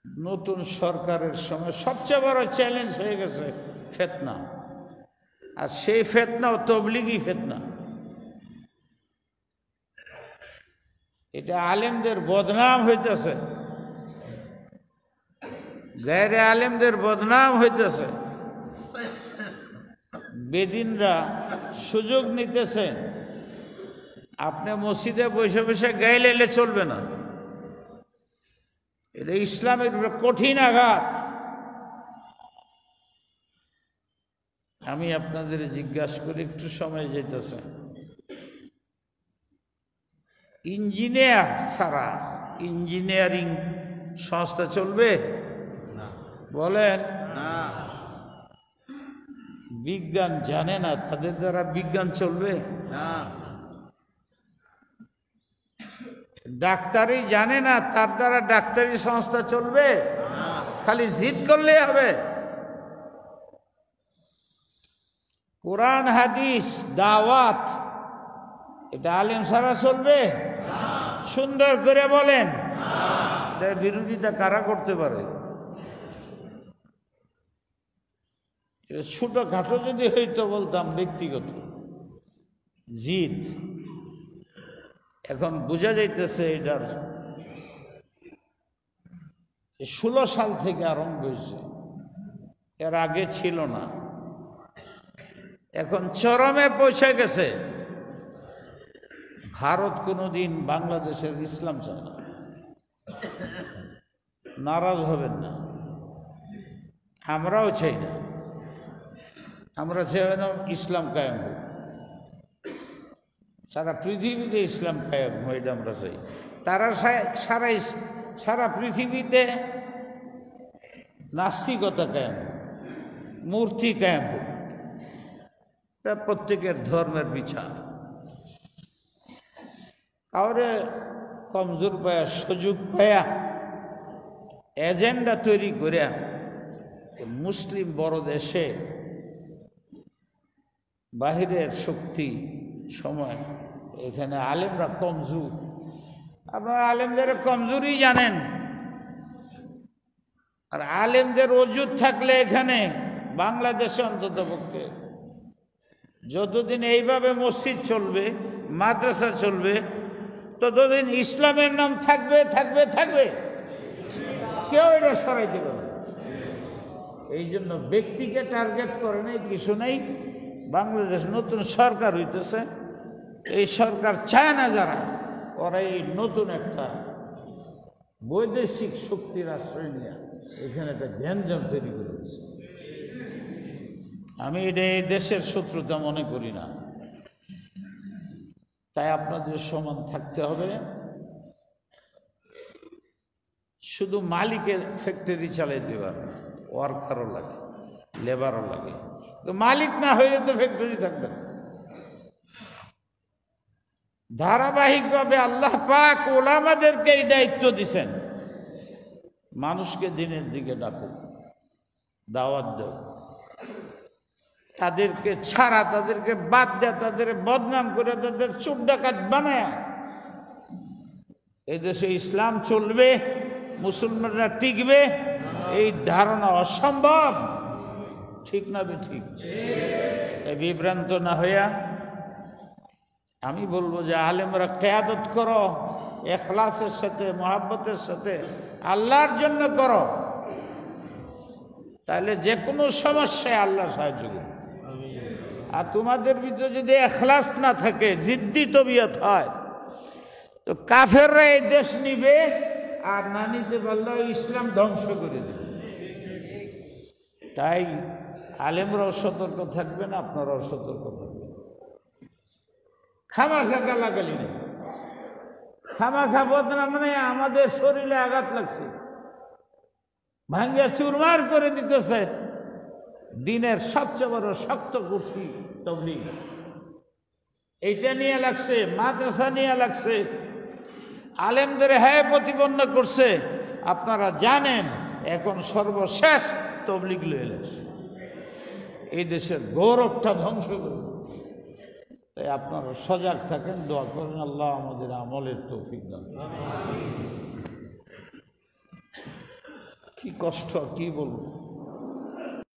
নতুন সরকারের সময় সবচেয়ে বড় চ্যালেঞ্জ হয়ে গেছে ফিতনা, আর সেই ফিতনাও তবলিগি ফিতনা। এটা আলেমদের বদনাম হইতেছে, গায়রে আলেমদের বদনাম হইতেছে। বেদিনরা সুযোগ নিতেছে, আপনি মসজিদে বসে বসে গাইলে চলবে না। এটা ইসলামের কঠিন আঘাত। আমি আপনাদের জিজ্ঞাসা করি, একটু সময় যেতেছে, ইঞ্জিনিয়ার ছাড়া ইঞ্জিনিয়ারিং সংস্থা চলবে? বলেন না। বিজ্ঞান জানে না, তাদের দ্বারা বিজ্ঞান চলবে না। ডাক্তারি জানে না, তার দ্বারা ডাক্তারি সংস্থা চলবে না। খালি জিদ করলে হবে? কোরআন হাদিস দাওয়াত এটা আলেম ছাড়া চলবে? সুন্দর করে বলেন, এর বিরোধিতা কারা করতে পারে? ছোটখাটো যদি হইতো বলতাম ব্যক্তিগত জিদ। এখন বোঝা যাইতেছে এটার 16 সাল থেকে আরম্ভ হয়েছে, এর আগে ছিল না। এখন চরমে পৌঁছে গেছে। ভারত কোনোদিন বাংলাদেশের ইসলাম চায় না, নারাজ হবেন না। আমরাও চাই না, আমরা চাই না ইসলাম কায়েম হোক, সারা পৃথিবীতে ইসলাম কায়েম হোক, এটা আমরা চাই। তারা সারা পৃথিবীতে নাস্তিকতা কায়েম হোক, মূর্তি কায়েম হোক, তা প্রত্যেকের ধর্মের বিচার। কাউরে কমজোর পায়া, সুযোগ পায়া, এজেন্ডা তৈরি করিয়া মুসলিম বড় দেশে বাহিরের শক্তি সময় এখানে আলেমরা কমজোর। আপনারা আলেমদের কমজোরই জানেন, আর আলেমদের ওজুদ থাকলে এখানে বাংলাদেশে অন্তত পক্ষে যতদিন এইভাবে মসজিদ চলবে, মাদ্রাসা চলবে, ততদিন ইসলামের নাম থাকবে থাকবে থাকবে, কেউ এটা সরাইতে পারবে। এই জন্য ব্যক্তিকে টার্গেট করে নেই, কিছু নেই। বাংলাদেশ নতুন সরকার হইতেছে, এই সরকার চায় না যারা, ওরা এই নতুন একটা বৈদেশিক শক্তির আশ্রয় নিয়ে এখানে একটা জ্ঞানজাম তৈরি করে দিচ্ছে। আমি এটা এই দেশের শত্রুতা মনে করি না। তাই আপনাদের সমান থাকতে হবে। শুধু মালিকের ফ্যাক্টরি চালাইতে পারবে, ওয়ার্কারও লাগে, লেবারও লাগে। তো মালিক না হইলে তো ফ্যাক্টরি থাকবে না। ধারাবাহিকভাবে আল্লাহ পাক ওলামাদেরকে এই দায়িত্ব দিছেন, মানুষকে দিনের দিকে ডাকুক, দাওয়াত দাও। তাদেরকে ছাড়া, তাদেরকে বাদ দেয়া, তাদের বদনাম করে, তাদের চোর ডাকাত বানায় এদেশে ইসলাম চলবে, মুসলমানরা টিকবে, এই ধারণা অসম্ভব। ঠিক না ঠিক? বিভ্রান্ত না হইয়া আমি বলবো যে আলেমরা কিয়াদত করো, ইখলাসের সাথে, মুহাব্বতের সাথে, আল্লাহর জন্য করো, তাহলে যে কোনো সমস্যায় আল্লাহ সাহায্য করবে। আর তোমাদের ভিতরে যদি ইখলাস না থাকে, জিদ্দি তবিয়ত হয়, তো কাফেররা এই দেশ নিবে, আর না নিতে পারলে ইসলাম ধ্বংস করে দেবে। তাই আলেমরাও সতর্ক থাকবেন, আপনারাও সতর্ক থাকবেন। খামাখা গালাগালি নেই, খামাখা বদনাম মানে আমাদের শরীরে আঘাত লাগছে, ভাঙ্গিয়া চুরমার করে দিতেছে দিনের সবচেয়ে বড় শক্ত কুঠি তাবলীগ। এইটা নিয়ে লাগছে, মাদ্রাসা নিয়ে লাগছে, আলেমদের হ্যাঁ প্রতিপন্ন করছে। আপনারা জানেন এখন সর্বশেষ তাবলীগ লয়ে লাগছে, এই দেশের গৌরবটা ধ্বংস করবে। তাই আপনারা সজাগ থাকেন, দোয়া করেন, আল্লাহ আমাদের আমলের তৌফিক দান। কি কষ্ট কি বলবো।